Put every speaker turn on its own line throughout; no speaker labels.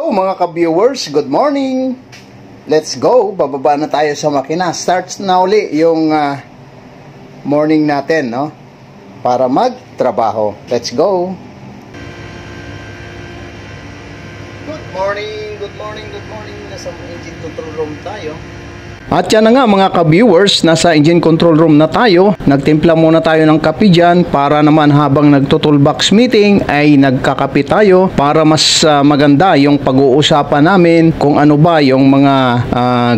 Hello mga ka-viewers, good morning. Let's go, bababa na tayo sa makina. Starts na uli yung morning natin, no? Para magtrabaho. Let's go. Good morning, good morning, good morning. Nasa engine control room tayo. At yan na nga mga ka-viewers, nasa engine control room na tayo. Nagtimpla muna tayo ng kape dyan para naman habang nagto-toolbox meeting ay nagkakape tayo para mas maganda yung pag-uusapan namin kung ano ba yung mga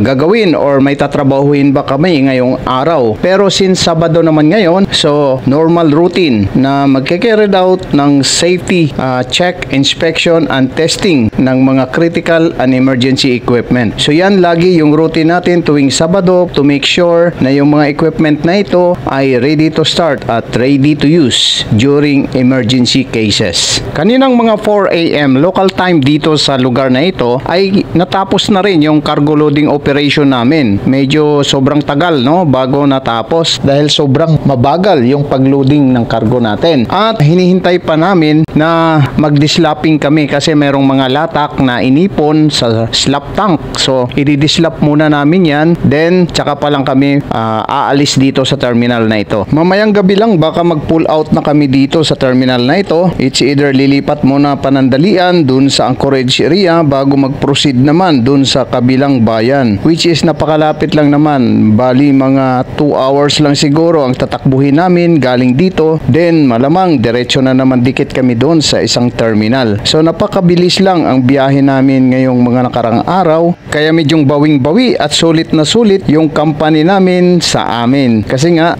gagawin or may tatrabahuin ba kami ngayong araw. Pero since Sabado naman ngayon, so normal routine na magke-carry out ng safety check, inspection and testing ng mga critical and emergency equipment. So yan lagi yung routine natin tuwing Sabado to make sure na yung mga equipment na ito ay ready to start at ready to use during emergency cases. Kaninang mga 4 AM local time dito sa lugar na ito ay natapos na rin yung cargo loading operation namin. Medyo sobrang tagal, no, bago natapos dahil sobrang mabagal yung pagloading ng cargo natin. At hinihintay pa namin na mag-dislapping kami kasi merong mga latak na inipon sa slap tank. So, i-dislap muna namin yan. Then, tsaka pa lang kami aalis dito sa terminal na ito. Mamayang gabi lang, baka mag-pull out na kami dito sa terminal na ito. It's either lilipat muna panandalian dun sa Anchorage area bago mag-proceed naman dun sa kabilang bayan. Which is napakalapit lang naman. Bali, mga 2 hours lang siguro ang tatakbuhin namin galing dito. Then, malamang, diretso na naman dikit kami dun sa isang terminal. So, napakabilis lang ang biyahe namin ngayong mga nakarang araw. Kaya medyong bawing-bawi at sulit na sulit yung company namin sa amin kasi nga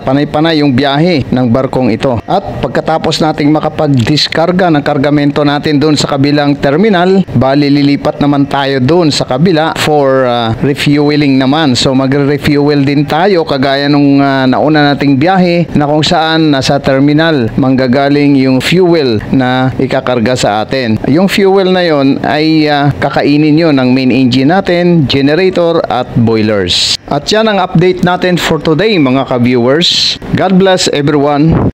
panay-panay yung biyahe ng barkong ito. At pagkatapos nating makapag-diskarga ng kargamento natin doon sa kabilang terminal, bali lilipat naman tayo doon sa kabila for refueling naman. So magre-refuel din tayo kagaya nung nauna nating biyahe na kung saan nasa terminal manggagaling yung fuel na ikakarga sa atin. Yung fuel na yon ay kakainin yun ng main engine natin, generator at boilers. At yan ang update natin for today mga ka-viewers. God bless everyone.